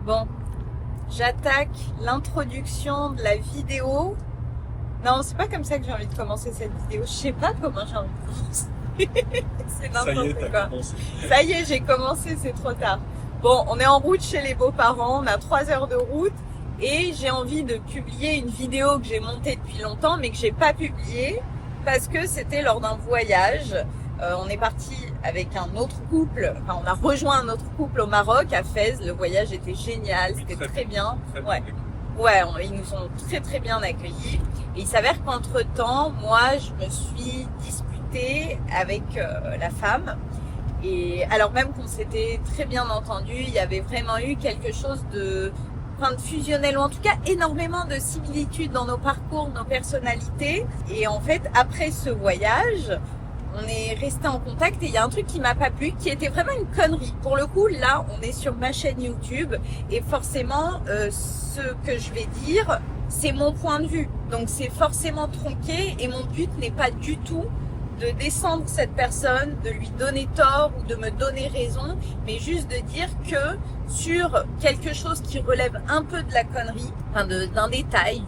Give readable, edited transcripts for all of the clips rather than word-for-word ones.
Bon, j'attaque l'introduction de la vidéo. Non, c'est pas comme ça que j'ai envie de commencer cette vidéo. Je sais pas comment j'ai envie de commencer. C'est n'importe quoi. Ça y est, j'ai commencé, c'est trop tard. Bon, on est en route chez les beaux-parents, on a 3 heures de route et j'ai envie de publier une vidéo que j'ai montée depuis longtemps mais que j'ai pas publiée parce que c'était lors d'un voyage. On est parti avec un autre couple, enfin on a rejoint un autre couple au Maroc, à Fès. Le voyage était génial, c'était très bien. Ouais, ils nous ont très très bien accueillis. Et il s'avère qu'entre-temps, moi, je me suis disputée avec la femme. Et alors même qu'on s'était très bien entendu, il y avait vraiment eu quelque chose de fusionnel, ou en tout cas énormément de similitudes dans nos parcours, nos personnalités. Et en fait, après ce voyage, on est resté en contact et il y a un truc qui m'a pas plu, qui était vraiment une connerie. Pour le coup, là, on est sur ma chaîne YouTube et forcément, ce que je vais dire, c'est mon point de vue. Donc, c'est forcément tronqué et mon but n'est pas du tout de descendre cette personne, de lui donner tort ou de me donner raison, mais juste de dire que sur quelque chose qui relève un peu de la connerie, enfin d'un détail,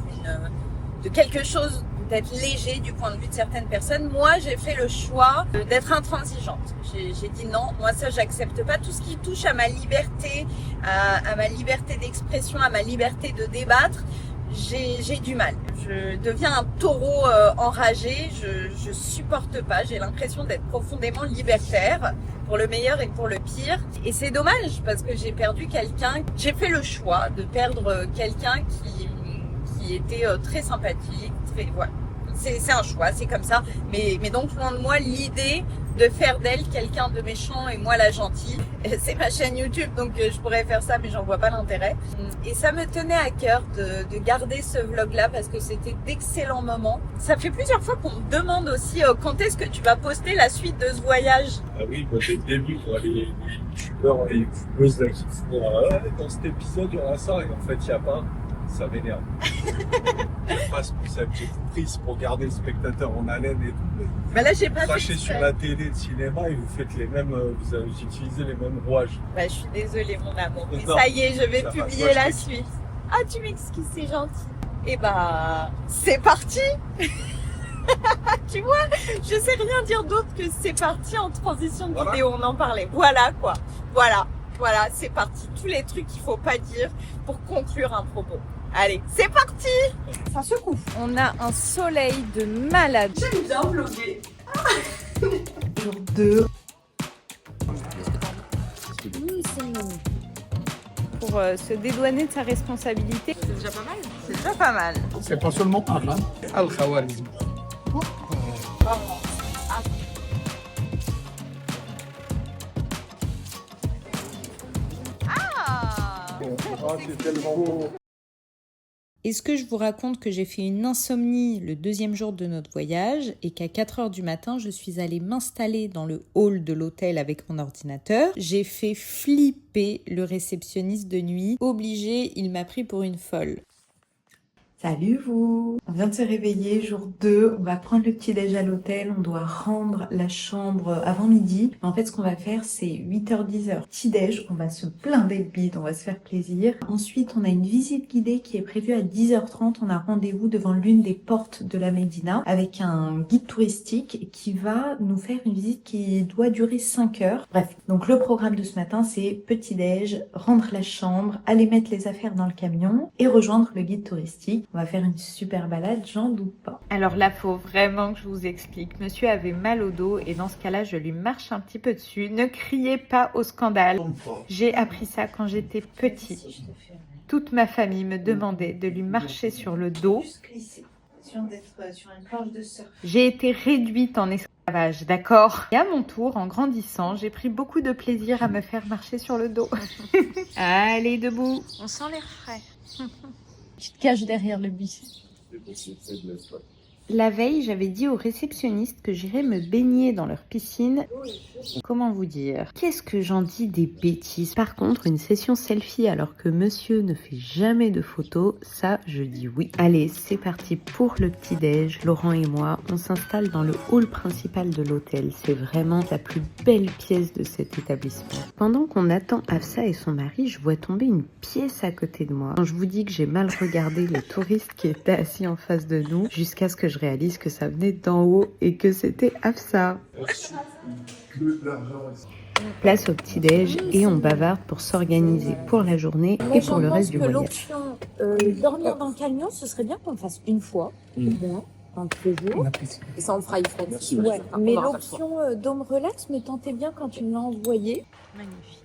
de quelque chose d'être léger du point de vue de certaines personnes, moi j'ai fait le choix d'être intransigeante. J'ai dit non, moi ça j'accepte pas. Tout ce qui touche à ma liberté, à ma liberté d'expression, à ma liberté de débattre, j'ai du mal. Je deviens un taureau enragé, je supporte pas, j'ai l'impression d'être profondément libertaire, pour le meilleur et pour le pire. Et c'est dommage parce que j'ai perdu quelqu'un, j'ai fait le choix de perdre quelqu'un qui était très sympathique, voilà. C'est un choix, c'est comme ça. Mais donc loin de moi l'idée de faire d'elle quelqu'un de méchant et moi la gentille. C'est ma chaîne YouTube, donc je pourrais faire ça, mais j'en vois pas l'intérêt. Et ça me tenait à cœur de garder ce vlog-là parce que c'était d'excellents moments. Ça fait plusieurs fois qu'on me demande aussi quand est-ce que tu vas poster la suite de ce voyage. Ah oui, moi dès le début, les youtubeurs et youtubeuses là qui font dans cet épisode il y aura ça et en fait il n'y a pas. Ça m'énerve. Je pense que ça j'ai compris, c'est pour garder le spectateur en haleine et tout. Mais là, j'ai pas crachez sur la télé de cinéma et vous faites les mêmes, vous utilisez les mêmes rouages. Bah, je suis désolée, mon amour. Mais ça y est, je vais publier la suite. Ah, tu m'excuses, c'est gentil. Et bah, c'est parti. Tu vois, je sais rien dire d'autre que c'est parti en transition de vidéo. On en parlait. Voilà quoi. Voilà, c'est parti. Tous les trucs qu'il faut pas dire pour conclure un propos. Allez, c'est parti. Ça secoue. On a un soleil de malade. J'aime bien vlogger. Jour 2. Pour se dédouaner de sa responsabilité. C'est déjà pas mal. C'est déjà pas mal. C'est pas seulement Allah, Al-Khawarizm. C'est tellement beau. Est-ce que je vous raconte que j'ai fait une insomnie le 2e jour de notre voyage et qu'à 4 heures du matin, je suis allée m'installer dans le hall de l'hôtel avec mon ordinateur. J'ai fait flipper le réceptionniste de nuit. Obligé, il m'a pris pour une folle. Salut vous. On vient de se réveiller, jour 2. On va prendre le petit-déj à l'hôtel. On doit rendre la chambre avant midi. En fait, ce qu'on va faire, c'est 8h, 10h. Petit-déj, on va se blinder le bide, on va se faire plaisir. Ensuite, on a une visite guidée qui est prévue à 10h30. On a rendez-vous devant l'une des portes de la Médina avec un guide touristique qui va nous faire une visite qui doit durer 5 heures. Bref, donc le programme de ce matin, c'est petit-déj, rendre la chambre, aller mettre les affaires dans le camion et rejoindre le guide touristique. On va faire une super balade, j'en doute pas. Alors là, faut vraiment que je vous explique. Monsieur avait mal au dos et dans ce cas-là, je lui marche un petit peu dessus. Ne criez pas au scandale. J'ai appris ça quand j'étais petite. Toute ma famille me demandait de lui marcher sur le dos. J'ai été réduite en esclavage, d'accord? Et à mon tour, en grandissant, j'ai pris beaucoup de plaisir à me faire marcher sur le dos. Allez, debout. On sent l'air frais. Tu te caches derrière le bus. C'est possible, c'est de l'espace. La veille, j'avais dit aux réceptionnistes que j'irais me baigner dans leur piscine. Comment vous dire? Qu'est-ce que j'en dis des bêtises? Par contre, une session selfie alors que monsieur ne fait jamais de photos, ça, je dis oui. Allez, c'est parti pour le petit-déj. Laurent et moi, on s'installe dans le hall principal de l'hôtel. C'est vraiment la plus belle pièce de cet établissement. Pendant qu'on attend Hafsa et son mari, je vois tomber une pièce à côté de moi. Quand je vous dis que j'ai mal regardé le touriste qui était assis en face de nous, jusqu'à ce que je réalise que ça venait d'en haut et que c'était Hafsa. Place au petit-déj et on bavarde pour s'organiser pour la journée et pour le reste du voyage. L'option dormir dans le camion, ce serait bien qu'on le fasse une fois, au moins, un peu jour. Et ça, on le fera une fois. Ouais. Mais l'option Dôme Relax me tentait bien quand tu me l'as envoyé. Magnifique.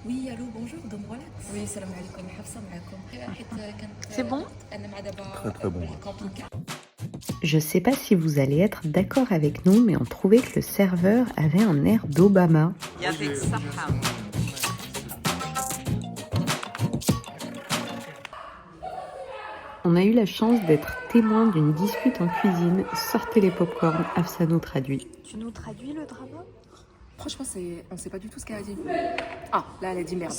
Oui, allô, bonjour, Dom Relax. Oui, salam alaikum, Hafsa معاكم. C'est bon? Très très bon. Je sais pas si vous allez être d'accord avec nous, mais on trouvait que le serveur avait un air d'Obama. On a eu la chance d'être témoin d'une dispute en cuisine. Sortez les pop-corn, Hafsa nous traduit. Tu nous traduis le drama? Franchement, on sait pas du tout ce qu'elle a dit. Ah, là, elle a dit merde.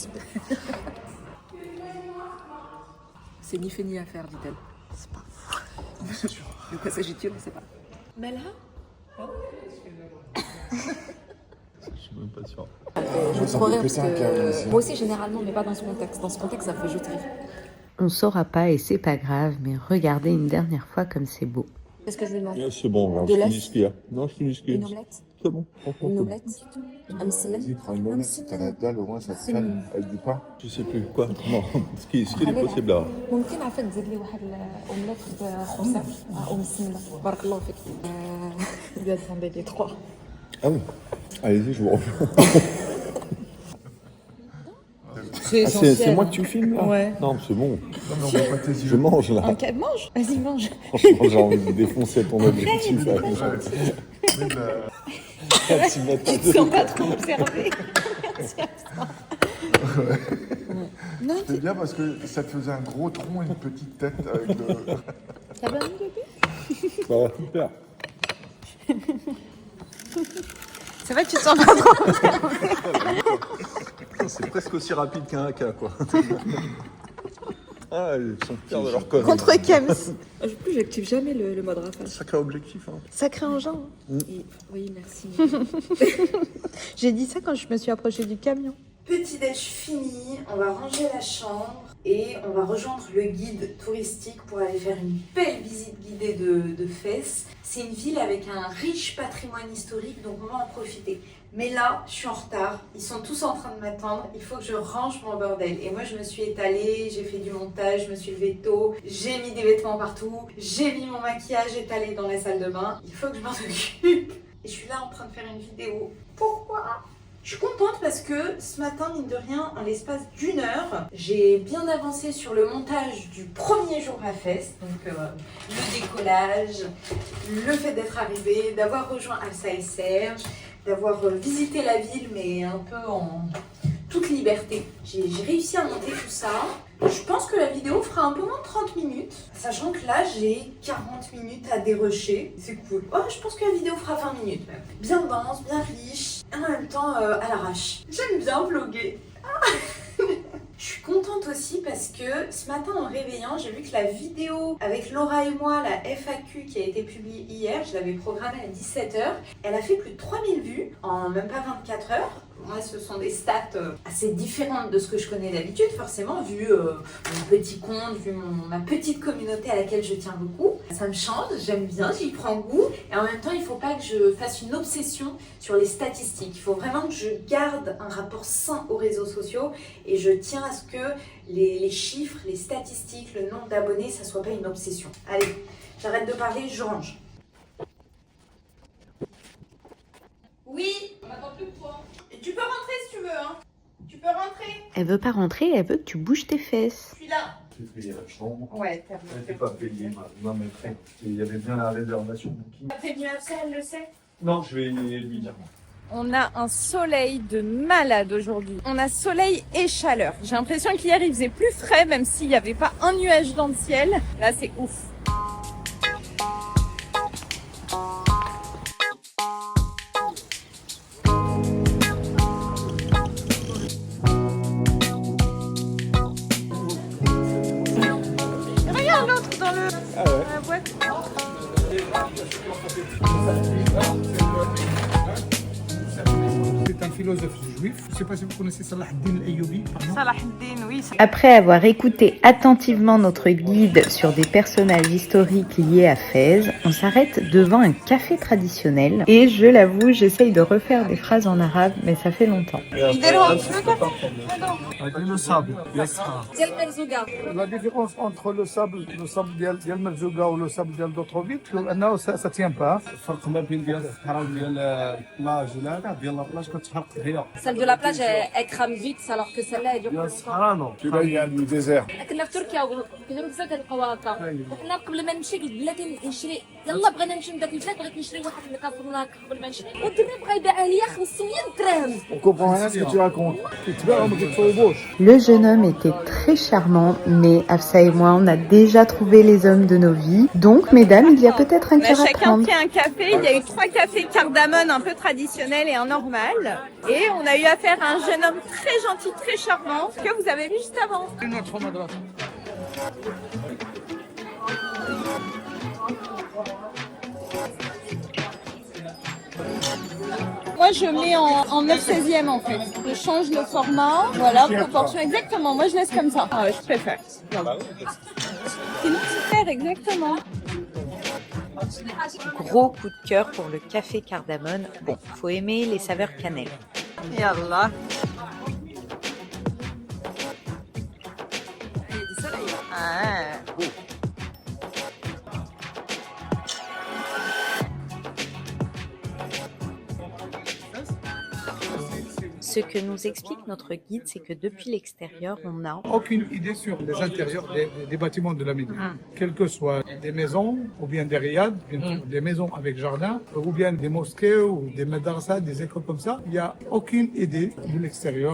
C'est ni fait ni à faire, dit-elle. C'est pas De quoi s'agit-il, on sait pas. Melha? Je suis même pas sûr. Je me trop rire parce que moi aussi, généralement, mais pas dans ce contexte. Dans ce contexte, ça fait juste rire. On saura pas et c'est pas grave, mais regardez une dernière fois comme c'est beau. Qu'est-ce que je lui demande? C'est bon, De je l'œuf? finis ce qu'il y a. Non, je finis ce qu'il y a. Une omelette? C'est bon. Une omelette? Un Vas-y, semaine? prends une omelette, si t'as la dalle, au moins ça te calme avec du pain. Je sais plus quoi. Non, ce qui est possible là. ممكن عفوا تزيد لي واحد الاومليت بخبزه او مسمله بارك الله فيك. Il lui a demandé les trois. Ah oui. Allez-y, je vous reviens. C'est moi que tu filmes là? Ouais. Non, c'est bon. Non, mais on voit pas tes yeux. Je mange là. Ok, mange. Vas-y, mange. Franchement, j'ai envie de défoncer ton objectif. Là. Oui, Tu m'as pas Ils ne sont pas trop observés. Non, c'est bien parce que ça te faisait un gros tronc et une petite tête avec le... t'as bien mis bébé? Ça va super. Ça va, tu te sens pas trop? C'est presque aussi rapide qu'un AK quoi. Ah, ils sont fiers de leur code. Contre Kems. Plus j'active jamais le mode rafale. Sacré objectif. Hein. Sacré engin. Oui, merci. J'ai dit ça quand je me suis approchée du camion. Petit déj fini, on va ranger la chambre et on va rejoindre le guide touristique pour aller faire une belle visite guidée de Fès. C'est une ville avec un riche patrimoine historique, donc on va en profiter. Mais là, je suis en retard, ils sont tous en train de m'attendre, il faut que je range mon bordel. Et moi, je me suis étalée, j'ai fait du montage, je me suis levée tôt, j'ai mis des vêtements partout, j'ai mis mon maquillage étalé dans la salle de bain. Il faut que je m'en occupe. Et je suis là en train de faire une vidéo. Pourquoi ? Je suis contente parce que ce matin, mine de rien, en l'espace d'1 heure, j'ai bien avancé sur le montage du premier jour à Fès. Donc le décollage, le fait d'être arrivé, d'avoir rejoint Hafsa et Serge, d'avoir visité la ville mais un peu en toute liberté. J'ai réussi à monter tout ça. Je pense que la vidéo fera un peu moins de 30 minutes, sachant que là j'ai 40 minutes à dérusher. C'est cool. Oh, je pense que la vidéo fera 20 minutes même. Bien dense, bien riche, et en même temps à l'arrache. J'aime bien vlogger. Je suis contente aussi parce que ce matin en réveillant, j'ai vu que la vidéo avec Laura et moi, la FAQ qui a été publiée hier, je l'avais programmée à 17h, elle a fait plus de 3000 vues en même pas 24 heures. Moi, ce sont des stats assez différentes de ce que je connais d'habitude, forcément, vu mon petit compte, vu ma petite communauté à laquelle je tiens beaucoup. Ça me change, j'aime bien, j'y prends goût. Et en même temps, il ne faut pas que je fasse une obsession sur les statistiques. Il faut vraiment que je garde un rapport sain aux réseaux sociaux et je tiens à ce que les chiffres, les statistiques, le nombre d'abonnés, ça ne soit pas une obsession. Allez, j'arrête de parler, je range. Oui, on n'attend plus que toi. Tu peux rentrer si tu veux, hein. Tu peux rentrer. Elle veut pas rentrer, elle veut que tu bouges tes fesses. Je suis là. J'ai payé la chambre. Ouais, t'as Elle n'était pas payée. Non, mais il y avait bien la réservation. T'as prévenu Hafsa, elle le sait. Non, je vais lui dire. On a un soleil de malade aujourd'hui. On a soleil et chaleur. J'ai l'impression qu'hier il faisait plus frais, même s'il n'y avait pas un nuage dans le ciel. Là, c'est ouf. philosophe juif. Je ne sais pas si vous connaissez Salah ad-Din al-Ayyubi. Salah ad-Din, oui. Après avoir écouté attentivement notre guide sur des personnages historiques liés à Fès, on s'arrête devant un café traditionnel. Et je l'avoue, j'essaye de refaire des phrases en arabe, mais ça fait longtemps. Le sable. La différence entre le sable ديال مرزوقة ou le sable d'autres villes, أنه ça tient pas. الفرق ما بين ديال الصحراء وديال البلاج ولا ديال البلاج كتحرق هي. Celle de la plage, elle crame vite, alors que celle-là, elle dure ديال longtemps. الصحراء نو. Celui-là, il y a du désert. كنا في تركيا وكنا بزاف ديال القواقع وحنا قبل ما نمشي قلت بلاتي نشري يلا بغينا نمشي لذاك البلاد بغيت نشري واحد اللي كنفرنا قبل ما نشري والدري بغا يبيعها ليا 500 درهم. On comprend rien à ce que tu racontes. تتباعوا ما كيتصوبوش. Le jeune homme était très charmant, mais Hafsa et moi, on a déjà trouvé les hommes de nos vies. Donc, mesdames, il y a peut-être un On a cœur à chacun prendre. pris un café. Il y a eu 3 cafés cardamone un peu traditionnels et un normal. Et on a eu affaire à un jeune homme très gentil, très charmant, que vous avez vu juste avant. Une autre madrasa. Moi, je mets en 9/16e en fait. Je change le format. Voilà, proportion exactement. Moi, je laisse comme ça. Ah ouais, je préfère. Sinon, super, exactement. Gros coup de cœur pour le café cardamone. Bon, faut aimer les saveurs cannelle. Yallah. Ah. Ce que nous explique notre guide, c'est que depuis l'extérieur, on a Aucune idée sur les intérieurs des bâtiments de la Médine. Quelles que soient des maisons, ou bien des riads, des maisons avec jardin, ou bien des mosquées, ou des madrasas, des écoles comme ça. Il n'y a aucune idée de l'extérieur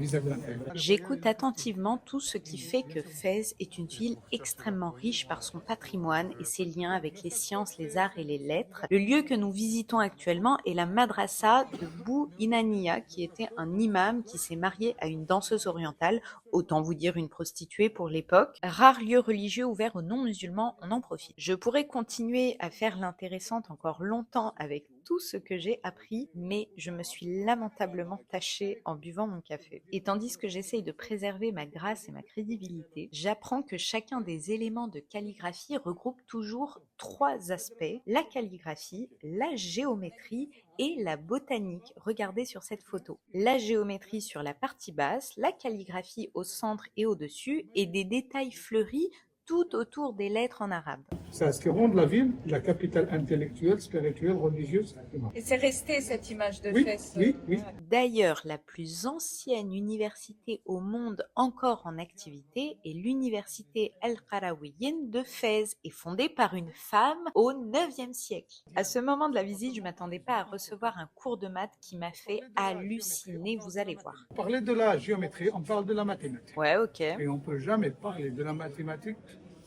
vis-à-vis de l'intérieur. J'écoute attentivement tout ce qui fait que Fès est une ville extrêmement riche par son patrimoine et ses liens avec les sciences, les arts et les lettres. Le lieu que nous visitons actuellement est la madrasa de Bou Inania, qui était un imam qui s'est marié à une danseuse orientale, autant vous dire une prostituée pour l'époque. Rare lieu religieux ouvert aux non-musulmans, on en profite. Je pourrais continuer à faire l'intéressante encore longtemps avec tout ce que j'ai appris, mais je me suis lamentablement tâchée en buvant mon café. Et tandis que j'essaye de préserver ma grâce et ma crédibilité, j'apprends que chacun des éléments de calligraphie regroupe toujours 3 aspects: la calligraphie, la géométrie et la botanique. Regardez sur cette photo. La géométrie sur la partie basse, la calligraphie au centre et au-dessus, et des détails fleuris tout autour des lettres en arabe. C'est ce qui rend la ville la capitale intellectuelle, spirituelle, religieuse. Et c'est resté cette image de Oui, Fès. oui, oui. D'ailleurs, la plus ancienne université au monde encore en activité est l'université Al-Qarawiyyin de Fès, et fondée par une femme au 9e siècle. À ce moment de la visite, je ne m'attendais pas à recevoir un cours de maths qui m'a fait halluciner, vous allez voir. Parler de la géométrie, on parle de la mathématique. Ouais, ok. Et on ne peut jamais parler de la mathématique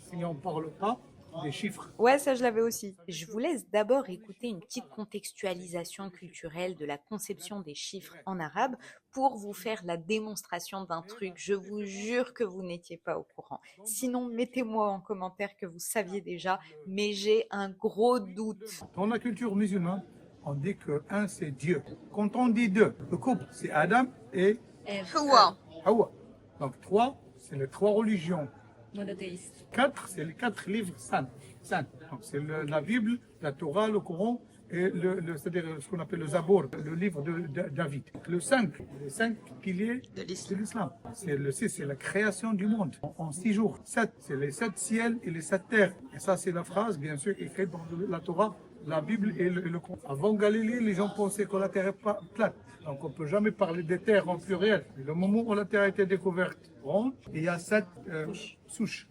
si on ne parle pas des chiffres. Ouais, ça je l'avais aussi. Je vous laisse d'abord écouter une petite contextualisation culturelle de la conception des chiffres en arabe pour vous faire la démonstration d'un truc. Je vous jure que vous n'étiez pas au courant. Sinon, mettez-moi en commentaire que vous saviez déjà, mais j'ai un gros doute. Dans la culture musulmane, on dit que 1 c'est Dieu. Quand on dit 2, le couple c'est Adam et Hawa. Hawa. Donc 3, c'est les 3 religions. Monothéiste. 4, c'est les 4 livres saints. Donc c'est la Bible, la Torah, le Coran et c'est-à-dire ce qu'on appelle le Zabour, le livre de David. Le 5, les 5 piliers de l'islam. Le 6, c'est la création du monde en 6 jours. 7, c'est les 7 ciels et les 7 terres. Et ça, c'est la phrase, bien sûr, écrite dans la Torah, la Bible et le Coran. Avant Galilée, les gens pensaient que la terre est plate. Donc on ne peut jamais parler des terres en pluriel. Et le moment où la terre a été découverte ronde, il y a 7 souches,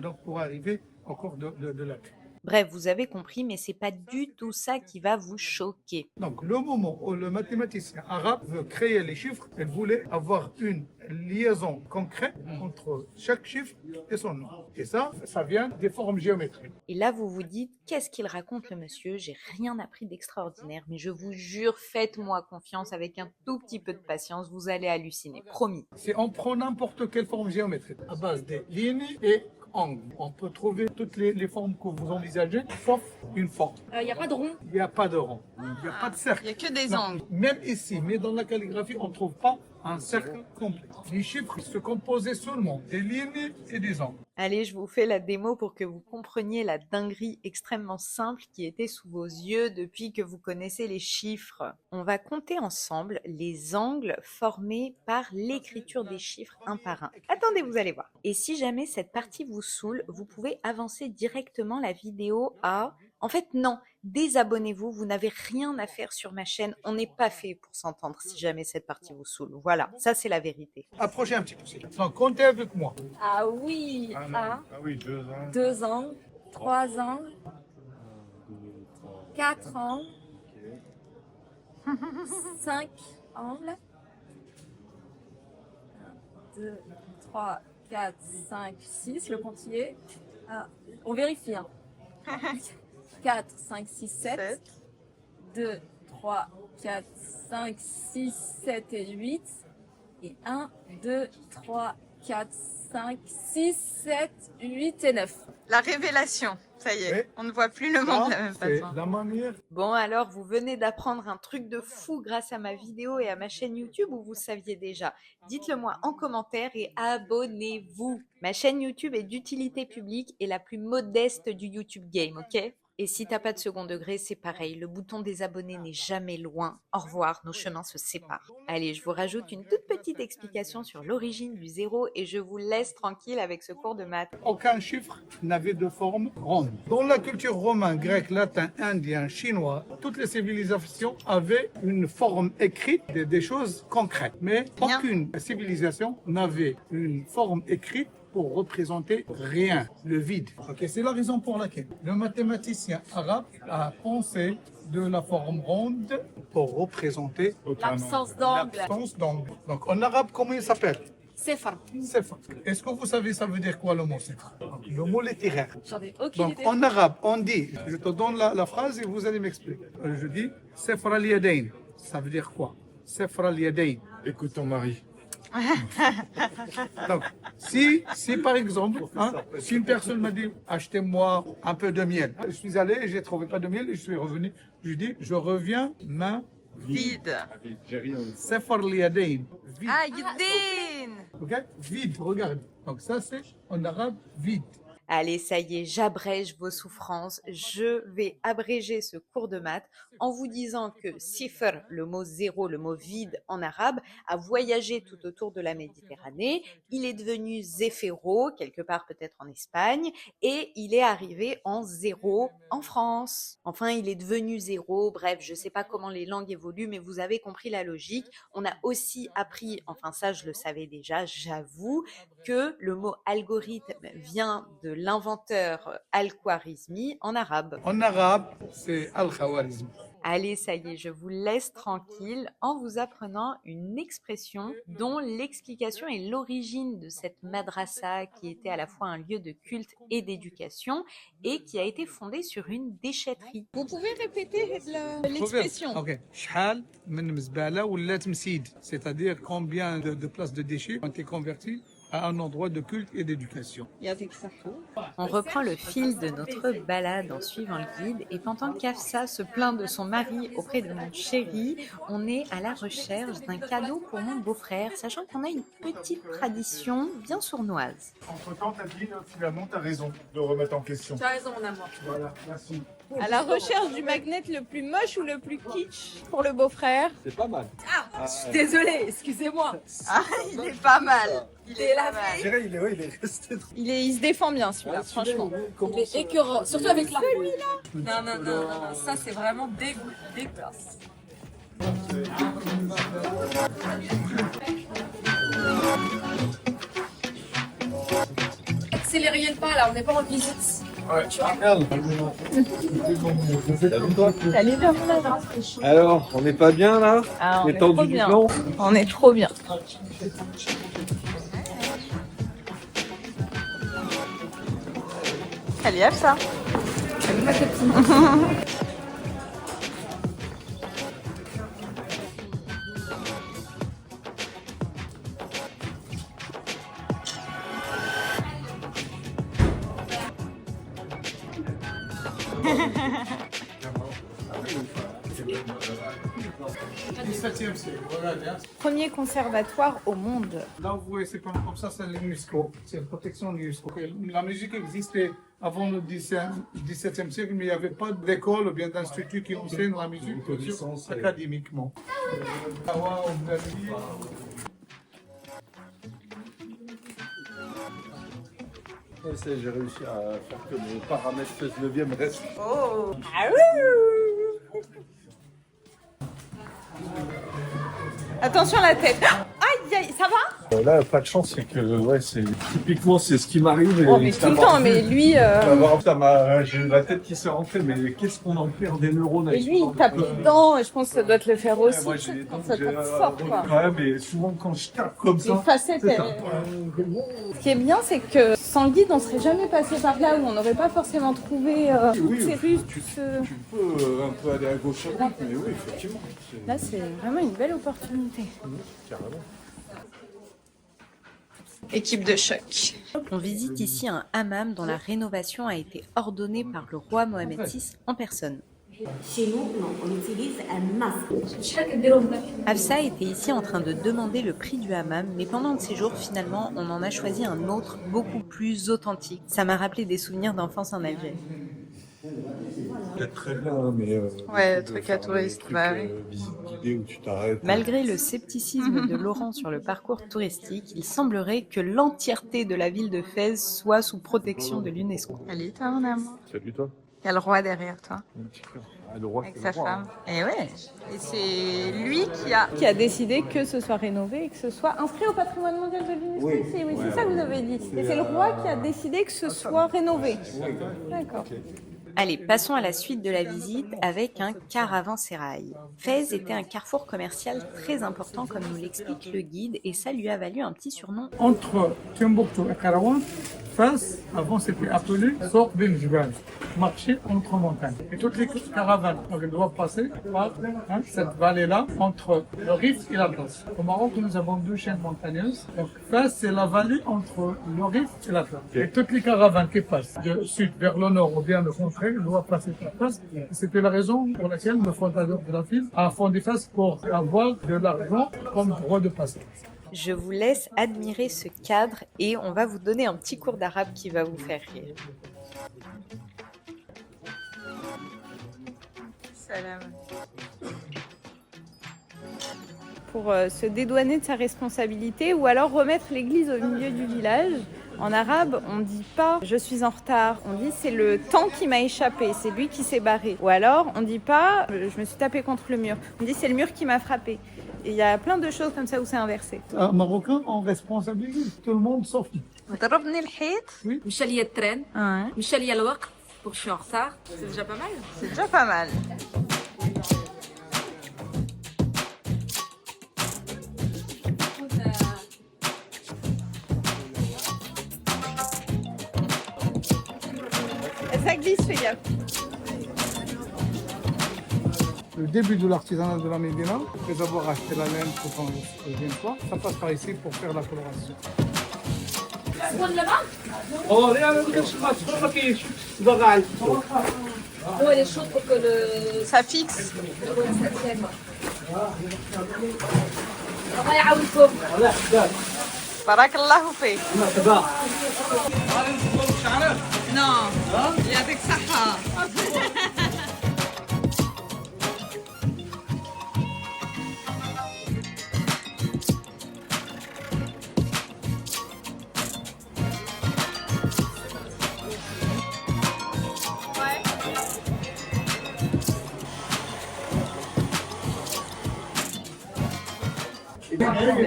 donc pour arriver au corps de la terre. Bref, vous avez compris, mais c'est pas du tout ça qui va vous choquer. Donc, le moment où le mathématicien arabe veut créer les chiffres, il voulait avoir une liaison concrète entre chaque chiffre et son nom. Et ça vient des formes géométriques. Et là, vous vous dites, qu'est-ce qu'il raconte le monsieur? J'ai rien appris d'extraordinaire, mais je vous jure, faites-moi confiance, avec un tout petit peu de patience, vous allez halluciner, promis. Si on prend n'importe quelle forme géométrique à base des lignes et angles. On peut trouver toutes les formes que vous envisagez, sauf une forme. Il n'y a pas de rond. Il n'y a pas de rond, il n'y a pas de cercle. Il n'y a que des Non, angles. même ici, mais dans la calligraphie, on ne trouve pas un cercle complet. Les chiffres se composaient seulement des lignes et des angles. Allez, je vous fais la démo pour que vous compreniez la dinguerie extrêmement simple qui était sous vos yeux depuis que vous connaissez les chiffres. On va compter ensemble les angles formés par l'écriture des chiffres un par un. Attendez, vous allez voir. Et si jamais cette partie vous saoule, vous pouvez avancer directement la vidéo à... En fait, non, désabonnez-vous, vous n'avez rien à faire sur ma chaîne. On n'est pas fait pour s'entendre si jamais cette partie vous saoule. Voilà, ça c'est la vérité. Approchez un petit peu. Donc, comptez avec moi. Ah oui, Ah oui, 2 ans. 2 angles, 3 angles, 4 angles, 5 angles, 1, 2, 3, 4, 5, 6, le comptier. On vérifie. 4, 5, 6, 7. 2, 3, 4, 5, 6, 7 et 8. Et 1, 2, 3, 4, 5, 6, 7, 8 et 9. La révélation, ça y est, Oui. on ne voit plus le monde de la même C'est façon. la manière. Bon alors, vous venez d'apprendre un truc de fou grâce à ma vidéo et à ma chaîne YouTube ou vous saviez déjà? Dites-le moi en commentaire et abonnez-vous. Ma chaîne YouTube est d'utilité publique et la plus modeste du YouTube game, ok? Et si t'as pas de second degré, c'est pareil. Le bouton des abonnés n'est jamais loin. Au revoir, nos chemins se séparent. Allez, je vous rajoute une toute petite explication sur l'origine du zéro et je vous laisse tranquille avec ce cours de maths. Aucun chiffre n'avait de forme ronde. Dans la culture romaine, grecque, latin, indien, chinois, toutes les civilisations avaient une forme écrite des choses concrètes. Mais Bien. aucune civilisation n'avait une forme écrite pour représenter rien, le vide. Ok, c'est la raison pour laquelle le mathématicien arabe a pensé de la forme ronde pour représenter L'absence d'angle. l'absence d'angle. Donc en arabe, comment il s'appelle? Sefar. Sefar. Est-ce que vous savez ça veut dire quoi le mot sefar? Le mot littéraire. J'en ai aucune Donc idée. en arabe, on dit, je te donne la phrase et vous allez m'expliquer. Je dis Sefra al-Yadayn. Ça veut dire quoi? Sefra al-Yadayn. Écoute ton mari. Donc, si par exemple, si une personne m'a dit achetez-moi un peu de miel, je suis allé et j'ai trouvé pas de miel et je suis revenu, je dis je reviens main Vide. J'ai rien. Sefra al-Yadayn. Vide. Ah, Yudin. Ok? Vide, regarde. Donc ça c'est en arabe vide. Allez, ça y est, j'abrège vos souffrances. Je vais abréger ce cours de maths en vous disant que sifr, le mot zéro, le mot vide en arabe, a voyagé tout autour de la Méditerranée. Il est devenu zéphiro, quelque part peut-être en Espagne, et il est arrivé en zéro en France. Enfin, il est devenu zéro. Bref, je ne sais pas comment les langues évoluent, mais vous avez compris la logique. On a aussi appris, enfin ça je le savais déjà, j'avoue, que le mot algorithme vient de l'inventeur Al-Khwarizmi en arabe. En arabe, c'est Al-Khawarizm. Allez, ça y est, je vous laisse tranquille en vous apprenant une expression dont l'explication est l'origine de cette madrasa qui était à la fois un lieu de culte et d'éducation et qui a été fondée sur une déchetterie. Vous pouvez répéter l'expression? Ok. شحال من مزبلة ولات مسيد. C'est-à-dire combien de places de déchets ont été converties à un endroit de culte et d'éducation. On reprend le fil de notre balade en suivant le guide et pendant qu'Afsa se plaint de son mari auprès de mon chéri, on est à la recherche d'un cadeau pour mon beau-frère, sachant qu'on a une petite tradition bien sournoise. Entre-temps, t'as dit, finalement, t'as raison de remettre en question. Tu as raison, mon amour. Voilà, merci. À la recherche du magnet le plus moche ou le plus kitsch pour le beau-frère. C'est pas mal. Désolée, excusez-moi. Ah, il est pas mal. Il est pas mal. Je dirais, il est resté. Il se défend bien celui-là, franchement. Il est écœurant, surtout avec la celui-là. Non, ça c'est vraiment dégueulasse. Accélérez le pas là, on n'est pas en visite. Salut Bernard. Alors, on n'est pas bien là? Ah, on Les est temps trop du bien. plan. On est trop bien. Allez, hop ça. Salut ma copine. 17e siècle, regardez. Hein. Premier conservatoire au monde. Là, vous voyez, c'est comme ça, c'est l'UNESCO. C'est la protection de l'UNESCO. La musique existait avant le 17e siècle, mais il n'y avait pas d'école ou bien d'institut qui enseignent la musique académiquement. J'ai réussi à faire que le paramètre 16/9 reste. Oh. Attention la tête. Aïe, aïe, ça va? Là, pas de chance, c'est que ouais, c'est typiquement c'est ce qui m'arrive. Oh, mais tout le temps, mais lui. J'ai la tête qui s'est rentrée, mais qu'est-ce qu'on en perd des neurones? Et lui, il tape dedans, et je pense que ça doit te le faire aussi. Moi, j'ai quand ça tape fort, quoi. Ouais, mais souvent quand je tape comme ça. Les facettes, ce qui est bien, c'est que sans le guide, on serait jamais passé par là où on n'aurait pas forcément trouvé toutes ces rues. Tu peux un peu aller à gauche à droite, mais oui, effectivement. Là, c'est vraiment une belle opportunité. Carrément. Équipe de choc. On visite ici un hammam dont la rénovation a été ordonnée par le roi Mohamed VI en personne. Chez nous, non, on utilise un masque. Hafsa était ici en train de demander le prix du hammam, mais pendant le séjour, finalement, on en a choisi un autre, beaucoup plus authentique. Ça m'a rappelé des souvenirs d'enfance en Algérie. Peut-être très bien, mais. Ouais, truc à touristes, bah oui. Visite guidée où tu t'arrêtes. Malgré le scepticisme de Laurent sur le parcours touristique, il semblerait que l'entièreté de la ville de Fès soit sous protection de l'UNESCO. Salut toi, mon amour. Salut toi. Il y a le roi derrière toi. Le roi, Avec c'est sa le roi, femme. Et ouais. Et c'est lui qui a décidé que ce soit rénové et que ce soit inscrit au patrimoine mondial de l'UNESCO. Oui. Oui, c'est ça que vous avez dit. Et c'est le roi qui a décidé que ce soit rénové. D'accord. Allez, passons à la suite de la visite avec un caravansérail. Fès était un carrefour commercial très important comme nous l'explique le guide et ça lui a valu un petit surnom. Entre Timbuktu et Karawan, Fès, avant c'était appelé Souk Ben Jbal, marché entre montagnes. Et toutes les caravanes doivent passer par cette vallée-là entre le Rif et l'Atlas. Au Maroc, nous avons deux chaînes montagneuses. Donc Fès, c'est la vallée entre le Rif et l'Atlas. Et toutes les caravanes qui passent du sud vers le nord ou bien le contraire doivent passer par Fès. C'était la raison pour laquelle le fondateur de la ville a fondé Fès pour avoir de l'argent comme droit de passage. Je vous laisse admirer ce cadre et on va vous donner un petit cours d'arabe qui va vous faire rire. Salam. Pour se dédouaner de sa responsabilité ou alors remettre l'église au milieu du village. En arabe, on dit pas « je suis en retard », on dit « c'est le temps qui m'a échappé, c'est lui qui s'est barré ». Ou alors, on dit pas « je me suis tapé contre le mur », on dit « c'est le mur qui m'a frappé ». Et il y a plein de choses comme ça où c'est inversé. Un Marocain, on responsabilise tout le monde sauf nous. ضربني الحيط. مشى ليا التران مشى ليا الوقت pour je suis en retard. C'est déjà pas mal. C'est déjà pas mal. Ça glisse, fais gaffe. Le début de l'artisanat de la Médina, après avoir acheté la laine pour en deuxième fois, ça passe par ici pour faire la coloration. Oh, elle est chaude pour que le... Ça fixe. ça tienne. الله يعاونكم. بارك الله فيك. Non, يعطيك صحة.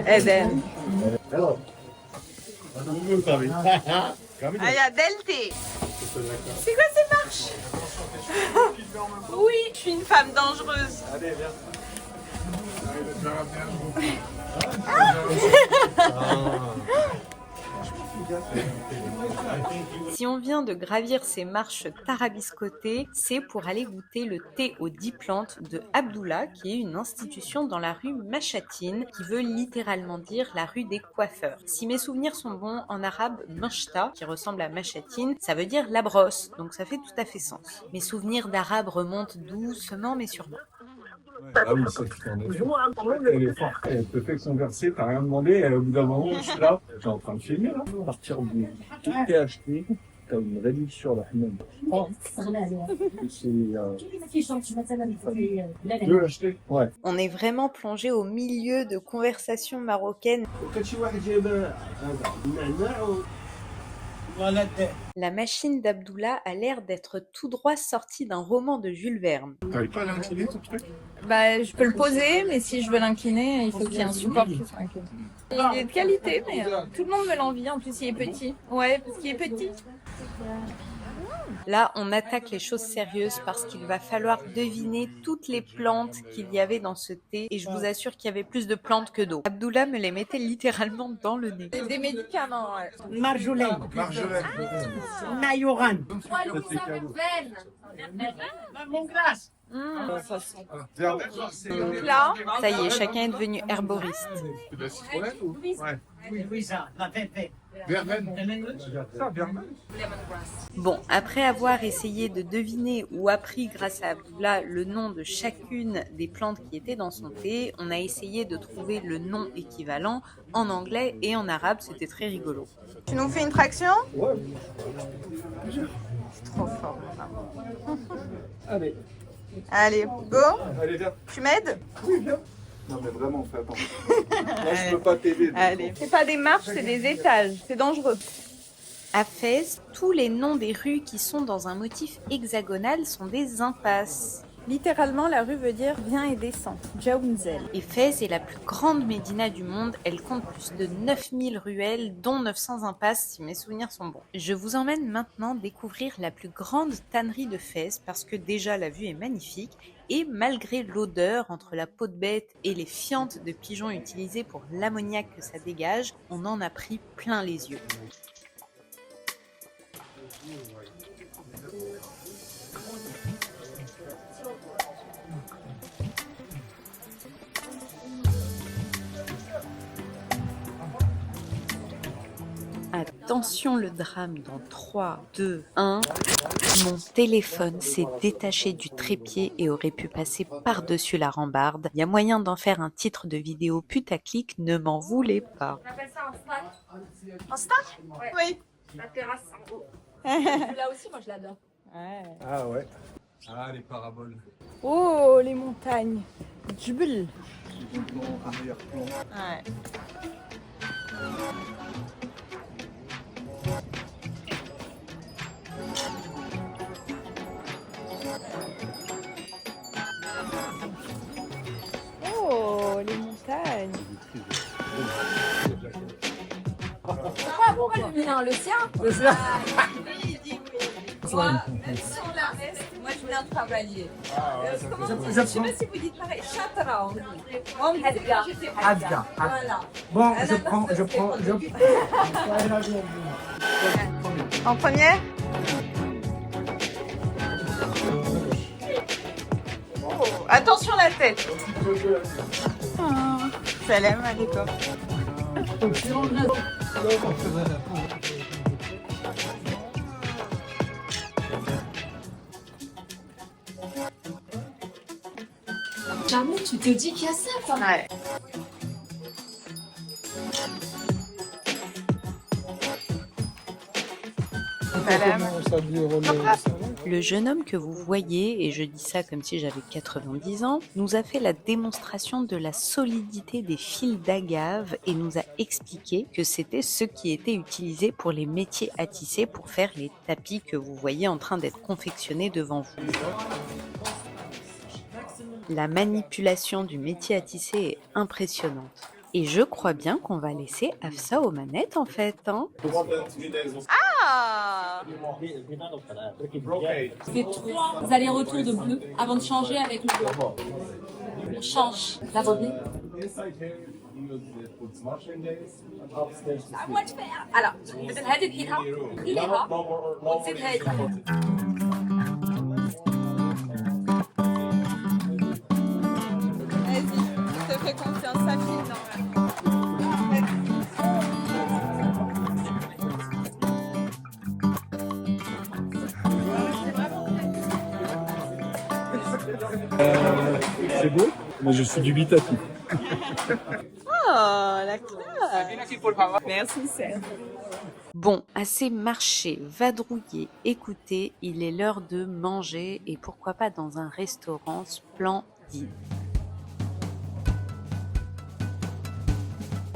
Eden. Ah, il y a Delté. C'est quoi ces marches? Oui, je suis une femme dangereuse. Allez, viens. Si on vient de gravir ces marches tarabiscotées, c'est pour aller goûter le thé aux 10 plantes de Abdullah, qui est une institution dans la rue Machatine, qui veut littéralement dire la rue des coiffeurs. Si mes souvenirs sont bons, en arabe, Mashta, qui ressemble à Machatine, ça veut dire la brosse, donc ça fait tout à fait sens. Mes souvenirs d'arabe remontent doucement mais sûrement. Ah oui, ça, tu t'en es fait. Elle est forte, elle te fait son verset, t'as rien demandé, et au bout d'un moment, je suis là, t'es en train de filmer, là. À partir du tout est acheté, t'as une réduction là, même. Tu veux l'acheter? Ouais. On est vraiment plongé au milieu de conversations marocaines. La machine d'Abdullah a l'air d'être tout droit sortie d'un roman de Jules Verne. T'arrives pas à l'incliner ton truc? Bah, je peux le poser, mais si je veux l'incliner, il faut qu'il y ait un support qui soit incliné. Il est de qualité, mais tout le monde me l'envie. En plus, il est petit. Ouais, parce qu'il est petit. Là, on attaque les choses sérieuses parce qu'il va falloir deviner toutes les plantes qu'il y avait dans ce thé et je vous assure qu'il y avait plus de plantes que d'eau. Abdullah me les mettait littéralement dans le nez. Des médicaments, ouais. Marjolaine. Marjolaine. Mayoran. Donc là, Ça y est, chacun est devenu herboriste. C'est de la citronnelle ou? Ouais. Oui, ça, la verveine. Verveine. Ça, verveine. Bon, après avoir essayé de deviner ou appris grâce à Abdullah le nom de chacune des plantes qui étaient dans son thé, on a essayé de trouver le nom équivalent en anglais et en arabe, c'était très rigolo. tu nous fais une traction? Ouais. C'est trop fort. Allez. Allez, go. Allez, viens. Tu m'aides? Oui, viens. Non, mais vraiment, fais attention. Moi, je peux pas t'aider. Allez. C'est pas des marches, c'est des étages. C'est dangereux. À Fès, tous les noms des rues qui sont dans un motif hexagonal sont des impasses. Littéralement, la rue veut dire viens et descends. Jaounzel. Et Fès est la plus grande médina du monde, elle compte plus de 9000 ruelles, dont 900 impasses si mes souvenirs sont bons. Je vous emmène maintenant découvrir la plus grande tannerie de Fès parce que déjà la vue est magnifique et malgré l'odeur entre la peau de bête et les fientes de pigeons utilisées pour l'ammoniac que ça dégage, on en a pris plein les yeux. Attention le drame dans 3, 2, 1. Mon téléphone s'est détaché du trépied et aurait pu passer par-dessus la rambarde. Il y a moyen d'en faire un titre de vidéo putaclic, ne m'en voulez pas. On appelle ça un stack. Un stack? Ouais. Oui. La terrasse en haut. Là aussi, moi je l'adore. Ouais. Ah ouais. Ah, les paraboles. Oh, les montagnes. Djibel. Arrière-plan. Ouais. Oh, les montagnes. Pourquoi le mien? Le sien? Le sien. Oui, il dit oui. Moi, même si on la reste, moi je viens travailler. Je sais pas si vous dites pareil. Chatra, on dit. On dit Asga. Voilà. Bon, Ah, je non, prends. En premier? Oh, attention la tête. Oh, salam alaikum. Jamais tu te dis qu'il y a ça, quoi. Ouais. Salam. Le jeune homme que vous voyez, et je dis ça comme si j'avais 90 ans, nous a fait la démonstration de la solidité des fils d'agave et nous a expliqué que c'était ce qui était utilisé pour les métiers à tisser pour faire les tapis que vous voyez en train d'être confectionnés devant vous. La manipulation du métier à tisser est impressionnante. Et je crois bien qu'on va laisser Hafsa aux manettes en fait. Hein. Ah! On fait 3 allers-retours de bleu avant de changer avec le blanc. On change. La bobine. moi de faire. Alors, بدل هذه دقيقة إليها وتزيد هذه. Vas-y, je te fais confiance, ça file normalement. C'est beau, mais je suis dubitatif. Oh, la classe. Merci, Serge. Bon, assez marché, vadrouillé, écoutez, il est l'heure de manger et pourquoi pas dans un restaurant splendide.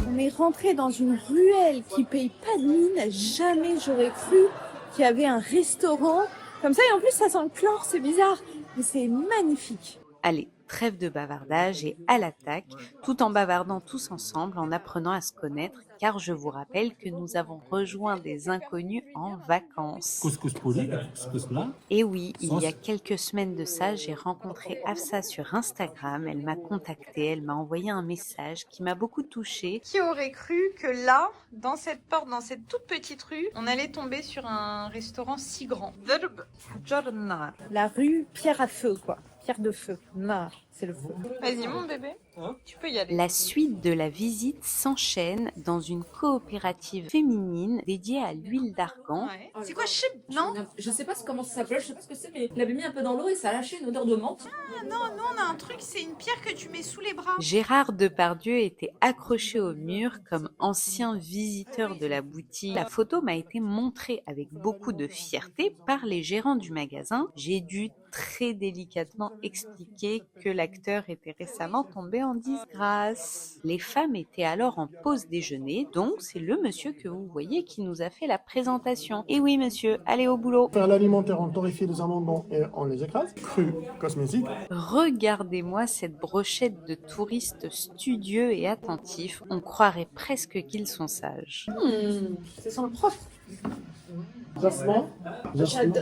On est rentré dans une ruelle qui paye pas de mine. Jamais j'aurais cru qu'il y avait un restaurant comme ça. Et en plus, ça sent le chlore, c'est bizarre. Mais c'est magnifique. Allez, trêve de bavardage et à l'attaque, tout en bavardant tous ensemble, en apprenant à se connaître, car je vous rappelle que nous avons rejoint des inconnus en vacances. Couscous pourri, couscous blanc. Et oui, il y a quelques semaines de ça, j'ai rencontré Hafsa sur Instagram, elle m'a contactée, elle m'a envoyé un message qui m'a beaucoup touchée. Qui aurait cru que là, dans cette porte, dans cette toute petite rue, on allait tomber sur un restaurant si grand. La rue Pierre à feu, quoi. Pierre de feu. Non, c'est le feu. Vas-y, mon bébé. Tu peux y aller. La suite de la visite s'enchaîne dans une coopérative féminine dédiée à l'huile d'argan. Ouais. C'est quoi, chip? Non? Je sais pas comment ça s'appelle, je sais pas ce que c'est, mais il l'avait mis un peu dans l'eau et ça a lâché une odeur de menthe. Ah non, nous on a un truc, c'est une pierre que tu mets sous les bras. Gérard Depardieu était accroché au mur comme ancien visiteur de la boutique. La photo m'a été montrée avec beaucoup de fierté par les gérants du magasin. J'ai dû très délicatement expliquer que l'acteur était récemment tombé en disgrâce. Les femmes étaient alors en pause déjeuner, donc c'est le monsieur que vous voyez qui nous a fait la présentation. Et oui monsieur, allez au boulot. Faire l'alimentaire, on torréfie les amendements et on les écrase. Cru, cosmétique. Regardez-moi cette brochette de touristes studieux et attentifs. On croirait presque qu'ils sont sages. C'est son prof. Jasmin.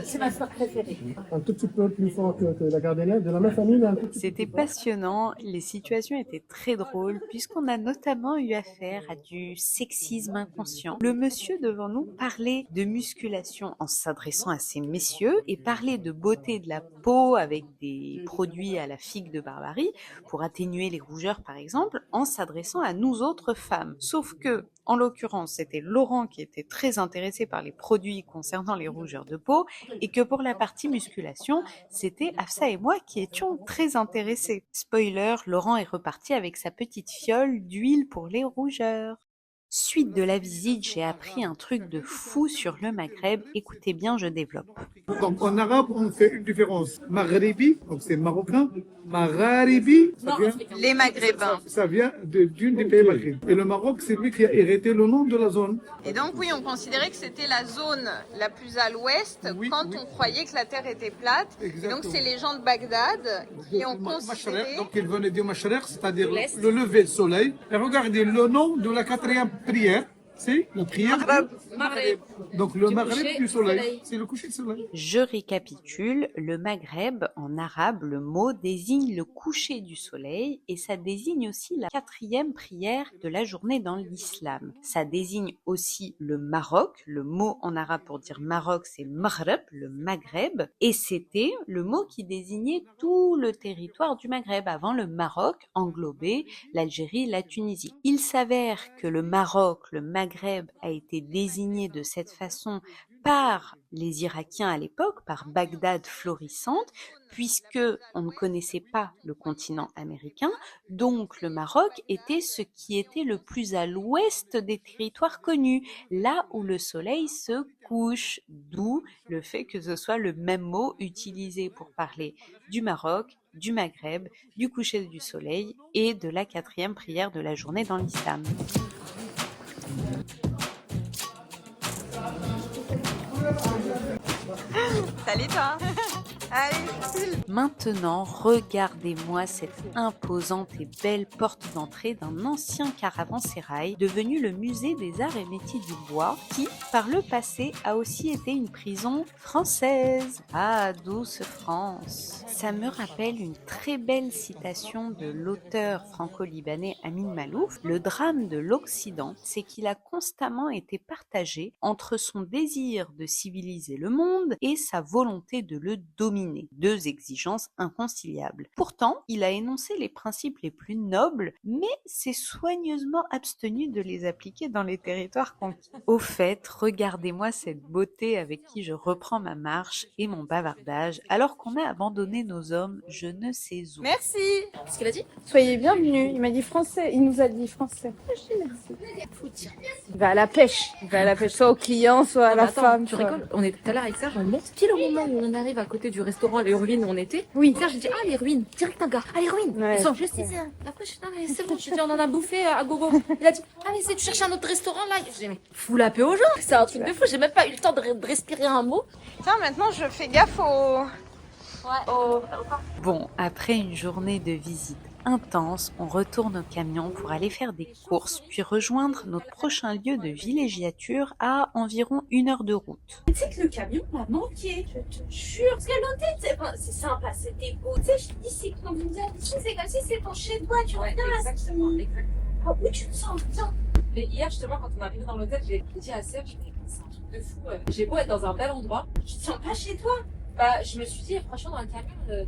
C'est ma fleur préférée. Un tout petit peu plus fort que la gardénière, de la même famille, mais un tout petit peu. C'était passionnant, les situations étaient très drôles puisqu'on a notamment eu affaire à du sexisme inconscient. Le monsieur devant nous parlait de musculation en s'adressant à ces messieurs et parlait de beauté de la peau avec des produits à la figue de Barbarie pour atténuer les rougeurs par exemple en s'adressant à nous autres femmes. Sauf que, en l'occurrence, c'était Laurent qui était très intéressé par les produits concernant les rougeurs de peau et que pour la partie musculation, c'était Hafsa et moi qui étions très intéressés. Spoiler, Laurent est reparti avec sa petite fiole d'huile pour les rougeurs. Suite de la visite, j'ai appris un truc de fou sur le Maghreb. Écoutez bien, je développe. Donc en arabe, on fait une différence. Maghribi, donc c'est marocain. Magharibi, Les Maghrébins. ça vient d'une des pays maghrébins. Et le Maroc, c'est lui qui a hérité le nom de la zone. Et donc oui, on considérait que c'était la zone la plus à l'ouest quand on croyait que la Terre était plate. Et donc c'est les gens de Bagdad qui ont considéré... Donc ils venaient du Mashriq, c'est-à-dire le lever du soleil. Et regardez le nom de la quatrième prière. C'est la prière Maghreb. Donc le Maghreb du soleil, c'est le coucher du soleil. Je récapitule, le Maghreb, en arabe, le mot désigne le coucher du soleil et ça désigne aussi la quatrième prière de la journée dans l'islam. Ça désigne aussi le Maroc, le mot en arabe pour dire Maroc c'est Maghreb, le Maghreb, et c'était le mot qui désignait tout le territoire du Maghreb. Avant le Maroc englobait l'Algérie, la Tunisie. Il s'avère que le Maroc, le Maghreb a été désigné de cette façon par les Irakiens à l'époque, par Bagdad florissante, puisque on ne connaissait pas le continent américain, donc le Maroc était ce qui était le plus à l'ouest des territoires connus, là où le soleil se couche, d'où le fait que ce soit le même mot utilisé pour parler du Maroc, du Maghreb, du coucher du soleil et de la quatrième prière de la journée dans l'islam. Salut toi. Allez, file. Maintenant, regardez-moi cette imposante et belle porte d'entrée d'un ancien caravansérail devenu le musée des arts et métiers du bois qui, par le passé, a aussi été une prison française. Ah, douce France! Ça me rappelle une très belle citation de l'auteur franco-libanais Amin Malouf. Le drame de l'Occident, c'est qu'il a constamment été partagé entre son désir de civiliser le monde et sa volonté de le dominer. Deux exigences inconciliables. Pourtant, il a énoncé les principes les plus nobles, mais s'est soigneusement abstenu de les appliquer dans les territoires conquis. Au fait, regardez-moi cette beauté avec qui je reprends ma marche et mon bavardage, alors qu'on a abandonné nos hommes je ne sais où. Merci. Ce qu'il a dit? Soyez bienvenus. Il m'a dit français. Il nous a dit français. Je dis merci. Il va à la pêche. Il va à la pêche, soit au client, soit à la femme. Tu rigoles? On était tout à l'heure avec Serge, on monte pile au moment où on arrive à côté du restaurant Les Ruines où on était. Oui. Serge, j'ai dit, ah, les ruines. Direct un gars. Ah, les ruines. Ouais. Ils sont juste ici. Après, je suis dit, ah, mais c'est bon. Je dit, on en a bouffé à gogo. Il a dit, ah, mais c'est, tu cherches un autre restaurant là. Je dis, mais fous la paix aux gens. C'est un truc de fou. J'ai même pas eu le temps de respirer un mot. Tiens, maintenant je fais gaffe au... Bon, après une journée de visite intense, on retourne au camion pour aller faire des courses, puis rejoindre notre prochain lieu de villégiature à environ 1 heure de route. Tu sais que le camion m'a manqué, je te jure. Parce que l'hôtel, c'est sympa, c'était beau. Tu sais, je dis, c'est convivial. Ici, c'est comme si c'est ton chez-toi, tu reviens à Exactement. Ah oui, tu te sens bien. Mais hier, justement, quand on est arrivé dans l'hôtel, j'ai dit à Serge, mais c'est un truc de fou. J'ai beau être dans un bel endroit. Tu te sens pas chez toi. Bah, je me suis dit, franchement, dans le camion,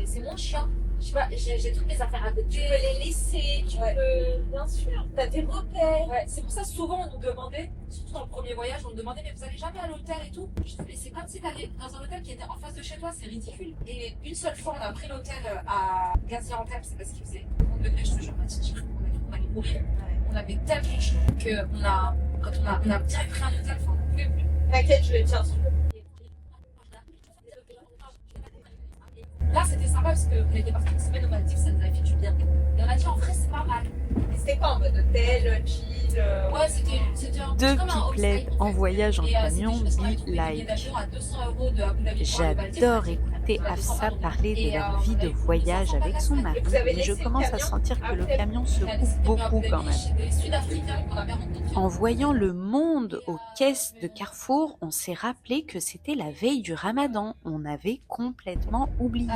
c'est mon chien. Je sais pas, j'ai toutes mes affaires à côté. Tu peux les laisser, tu peux... Bien sûr, t'as tes repères. Ouais, c'est pour ça, souvent, on nous demandait, surtout dans le premier voyage, on nous demandait, mais vous allez jamais à l'hôtel et tout. Je dis, mais c'est comme si t'allais dans un hôtel qui était en face de chez toi, c'est ridicule. Et une seule fois, on a pris l'hôtel à Gaziantep, c'est parce qu'il faisait 30 degrés, je te jure, Mathilde, j'ai cru qu'on allait mourir. On avait tellement chaud quand on a direct pris un hôtel, enfin, on pouvait plus. T'inquiète, je le tiens sur le... Là, c'était sympa parce qu'on était parti une semaine, on m'a dit que ça nous avait fait du bien. Et on a dit, en vrai, c'est pas mal. C'était quoi en mode hôtel, chill Ouais, c'était un Deux comme un pipelettes homestay. en voyage en Et, camion, c'était juste pareil, be on avait like. l'avion à 200 € de Abu Dhabi pour aller Baltic. J'adore écouter Afsa parler de leur vie de voyage avec son mari, mais je commence à sentir que le camion se coupe beaucoup quand même. Des Sud-Africains qu'on avait rencontrés. En voyant le monde aux caisses de Carrefour, on s'est rappelé que c'était la veille du Ramadan. On avait complètement oublié.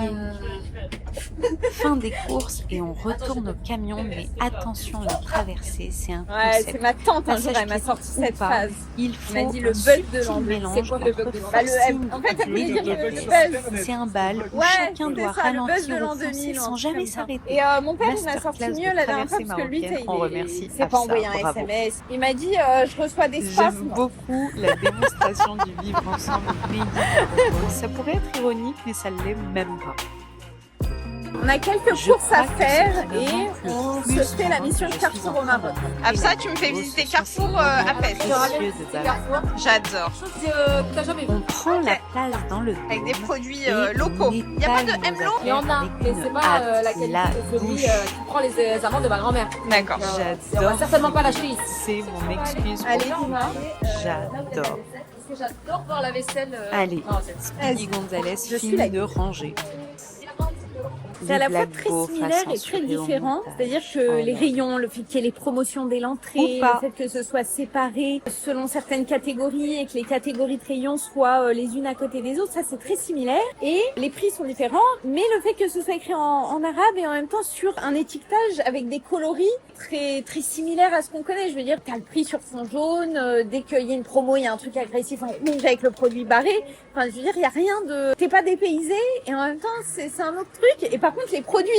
Fin des courses et on retourne au camion, mais attention, la traversée, c'est un Ouais, concept. c'est ma tante un jour, Passage elle m'a piéton sorti ou cette pas, phrase. Il faut m'a dit le un buzz de subtil l'anglais. mélange C'est quoi le buzz entre de l'anglais? forcing En fait, elle voulait dire le buzz. c'est un bal où Ouais, chacun c'est doit ça, le buzz de ralentir l'an ou foncer 2000, sans un jamais truc comme ça. s'arrêter. Et mon père, il m'a sorti Masterclass mieux de la dernière fois traversée parce que lui, marocaine. On remercie il s'est pas Afsa, envoyé un bravo. SMS. Il m'a dit, je reçois des spasmes. J'aime beaucoup la démonstration du vivre ensemble made in Morocco. Ça pourrait être ironique, mais ça l'est même pas. On a quelques Je courses à crois que faire c'est ce qui me et manque le on plus se fait la pendant mission que de je Carrefour suis au Maroc. en Ça, tu me fais visiter Carrefour à Fès. Précieux de base. J'adore. T'as jamais vu. On prend la place dans le Avec des dôme produits et locaux. on Il n'y a pas de étale nos Emlo? affaires Il y en a, avec mais une c'est pas hâte, la qualité la de celui bouche. qui prend les amandes de ma grand-mère. D'accord. On va J'adore. certainement pas l'acheter ici. C'est mon excuse Allez, pour dis-moi. J'adore. Parce que j'adore voir la vaisselle. Allez, Non, Speedy Gonzalez Je suis finit là. de ranger. C'est à la Les fois Black très Beaux similaire face et très censurés au différent. montage. C'est-à-dire que Oh les là. rayons, le fait qu'il y ait les promotions dès l'entrée, Ou pas. le fait que ce soit séparé selon certaines catégories et que les catégories de rayons soient les unes à côté des autres, ça c'est très similaire. Et les prix sont différents, mais le fait que ce soit écrit en arabe et en même temps sur un étiquetage avec des coloris très très similaires à ce qu'on connaît. Je veux dire, t'as le prix sur fond jaune, dès qu'il y a une promo, il y a un truc agressif en rouge avec le produit barré. Enfin, je veux dire, il y a rien de... T'es pas dépaysé et en même temps, c'est un autre truc. Et par contre, les produits,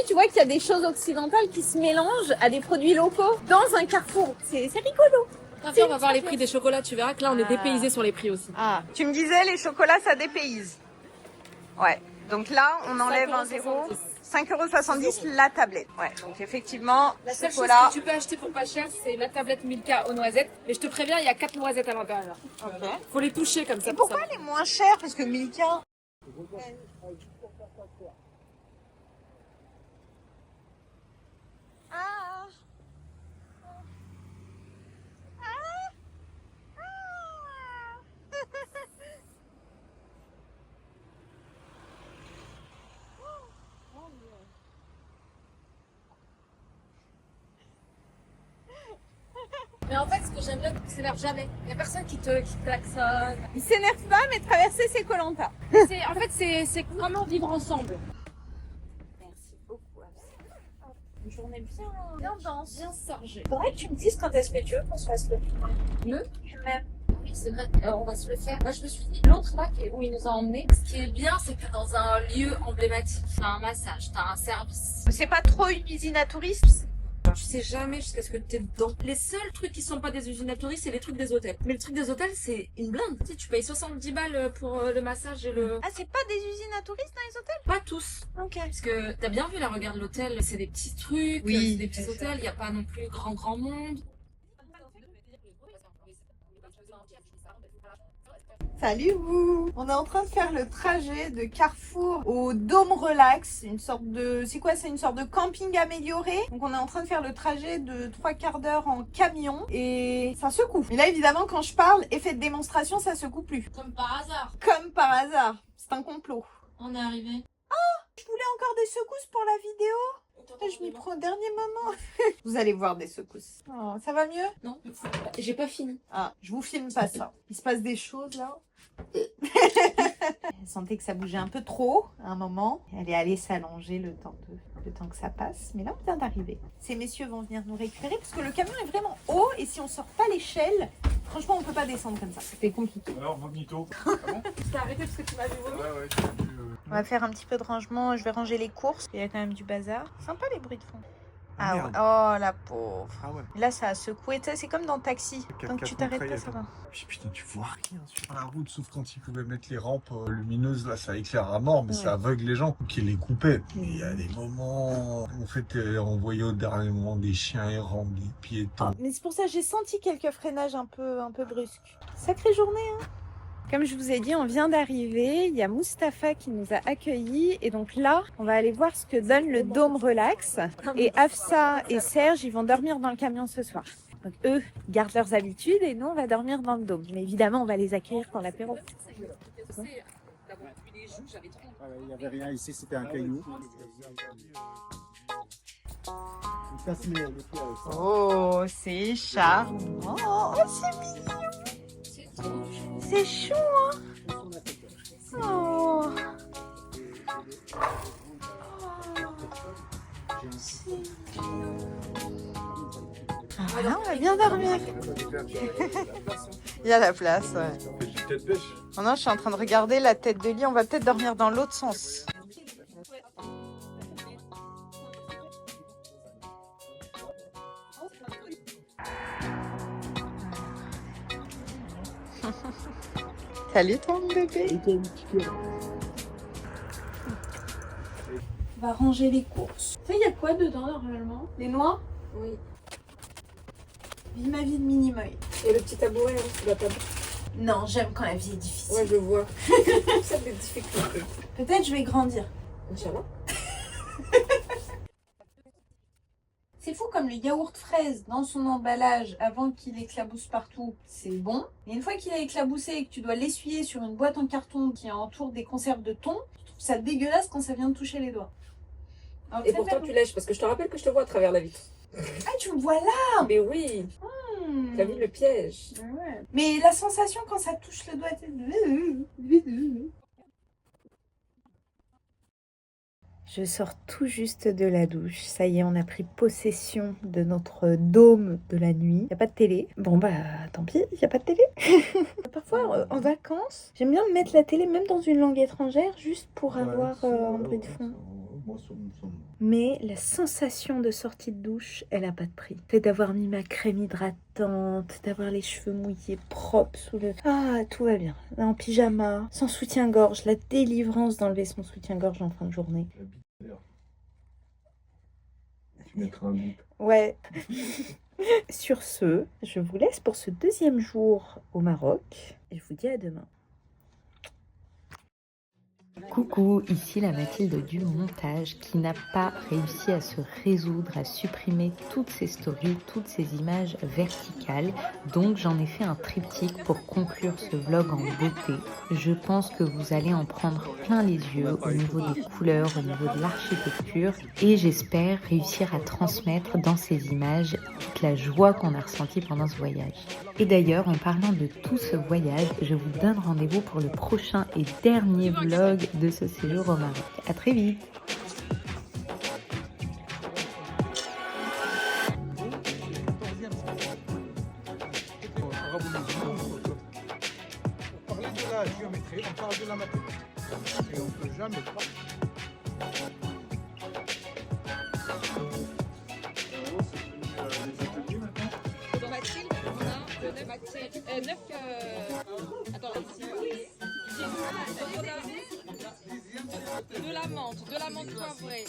tu vois qu'il y a des choses occidentales qui se mélangent à des produits locaux dans un carrefour. C'est rigolo. Viens, on va voir les prix des chocolats. Tu verras que là, on est dépaysé sur les prix aussi. Ah, tu me disais, les chocolats, ça dépayse. Ouais. Donc là, on enlève un zéro. 5,70 € la tablette. Ouais, donc effectivement, La seule chose chocolat. que tu peux acheter pour pas cher, c'est la tablette Milka aux noisettes. Mais je te préviens, il y a 4 noisettes à l'intérieur. Ok. Faut les toucher comme ça. Et pourquoi elle est moins chère? Parce que Milka... Ah. Mais en fait, ce que j'aime bien, c'est qu'il s'énerve jamais. Il n'y a personne qui te klaxonne. Il s'énerve pas, mais traverser c'est Koh-Lanta. En fait, c'est vraiment vivre ensemble. Merci beaucoup. Une journée bien dense. Bien chargé. Faudrait que tu me dises quand est-ce que tu veux qu'on se fasse le Le même. Oui, c'est vrai, on va se le faire. Moi, je me suis dit, l'autre là où il nous a emmenés, ce qui est bien, c'est que dans un lieu emblématique, t'as un massage, t'as un service. C'est pas trop une usine à touristes? Tu sais jamais jusqu'à ce que t'es dedans. Les seuls trucs qui sont pas des usines à touristes, c'est les trucs des hôtels. Mais le truc des hôtels, c'est une blinde. Tu sais, tu payes 70 balles pour le massage et le... Ah, c'est pas des usines à touristes dans les hôtels? Pas tous. Ok. Parce que t'as bien vu, là, regarde l'hôtel, c'est des petits trucs, Oui, c'est des petits hôtels, il n'y a pas non plus grand monde. Salut vous! On est en train de faire le trajet de Carrefour au Dôme Relax, une sorte de... C'est quoi? C'est une sorte de camping amélioré. Donc on est en train de faire le trajet de 3/4 d'heure en camion et ça secoue. Et là évidemment quand je parle, effet de démonstration, ça secoue plus. Comme par hasard. Comme par hasard. C'est un complot. On est arrivé. Je voulais encore des secousses pour la vidéo. Je m'y prends au dernier moment. Vous allez voir des secousses. Oh, ça va mieux? Non, j'ai pas fini. Ah, je vous filme pas ça. Il se passe des choses là. Elle sentait que ça bougeait un peu trop à un moment. Elle est allée s'allonger le temps que ça passe. Mais là, on vient d'arriver. Ces messieurs vont venir nous récupérer parce que le camion est vraiment haut et si on sort pas l'échelle, franchement, on peut pas descendre comme ça. C'était compliqué. Alors, vomito. Je t'ai arrêté parce que tu m'as vu vomir. Ouais, j'ai vu. On va faire un petit peu de rangement. Je vais ranger les courses. Il y a quand même du bazar. Sympa les bruits de fond. Ah ouais. Merde. Oh la pauvre. Ah ouais. Là, ça a secoué. Tu sais, c'est comme dans Taxi. Tant que tu t'arrêtes pas, ça va. Puis putain, tu vois rien sur la route, sauf quand ils pouvaient mettre les rampes lumineuses, là, ça éclaire à mort, mais ça aveugle les gens qui les coupaient. Mais il y a des moments, en fait, on voyait au dernier moment des chiens errants, des piétons. Mais c'est pour ça que j'ai senti quelques freinages un peu brusques. Sacrée journée, hein. Comme je vous ai dit, on vient d'arriver. Il y a Mustapha qui nous a accueillis. Et donc là, on va aller voir ce que donne le Dôme Relax. Et Afsa et Serge, ils vont dormir dans le camion ce soir. Donc eux gardent leurs habitudes et nous, on va dormir dans le dôme. Mais évidemment, on va les accueillir pour l'apéro. Il n'y avait rien ici, c'était un caillou. On casse les pieds avec ça. Oh, c'est charmant. Oh, c'est mignon. C'est chou, hein. Oh. Ah, là, on va bien dormir. Il y a la place, ouais. J'ai tête bêche. Oh non, je suis en train de regarder la tête de lit. On va peut-être dormir dans l'autre sens. Salut ton bébé. On va ranger les courses. Tu sais, il y a quoi dedans normalement? Les noix? Oui. Vis ma vie de mini-meuil. Et le petit tabouret, hein, tu l'as pas. Non, j'aime quand la vie est difficile. Ouais, je vois. Ça des difficultés. Peut-être je vais grandir. Inch'Allah. C'est fou comme le yaourt fraise dans son emballage avant qu'il éclabousse partout, c'est bon. Et une fois qu'il a éclaboussé et que tu dois l'essuyer sur une boîte en carton qui entoure des conserves de thon, je trouve ça dégueulasse quand ça vient de toucher les doigts. Alors, Et pourtant, tu lèches parce que je te rappelle que je te vois à travers la vitre. Ah, tu me vois là. Mais oui. T'as vu le piège. Ouais. Mais la sensation quand ça touche le doigt, Je sors tout juste de la douche. Ça y est, on a pris possession de notre dôme de la nuit. Il n'y a pas de télé. Bon bah, tant pis, il n'y a pas de télé. Parfois, en vacances, j'aime bien mettre la télé même dans une langue étrangère, juste pour avoir un bruit de fond. Mais la sensation de sortie de douche, elle n'a pas de prix. Le fait d'avoir mis ma crème hydratante, d'avoir les cheveux mouillés propres sous le... Ah, tout va bien. En pyjama, sans soutien-gorge, la délivrance d'enlever son soutien-gorge en fin de journée. Tu mettras un bip. Ouais. Sur ce, je vous laisse pour ce deuxième jour au Maroc et je vous dis à demain. Coucou, ici la Mathilde du montage qui n'a pas réussi à se résoudre à supprimer toutes ces stories, toutes ces images verticales. Donc j'en ai fait un triptyque pour conclure ce vlog en beauté. Je pense que vous allez en prendre plein les yeux au niveau des couleurs, au niveau de l'architecture. Et j'espère réussir à transmettre dans ces images toute la joie qu'on a ressentie pendant ce voyage. Et d'ailleurs, en parlant de tout ce voyage, je vous donne rendez-vous pour le prochain et dernier vlog de ce séjour au Maroc. À très vite! Pour parler de la géométrie, on parle de la mathématique. Et on ne peut jamais pas. De la menthe poivrée,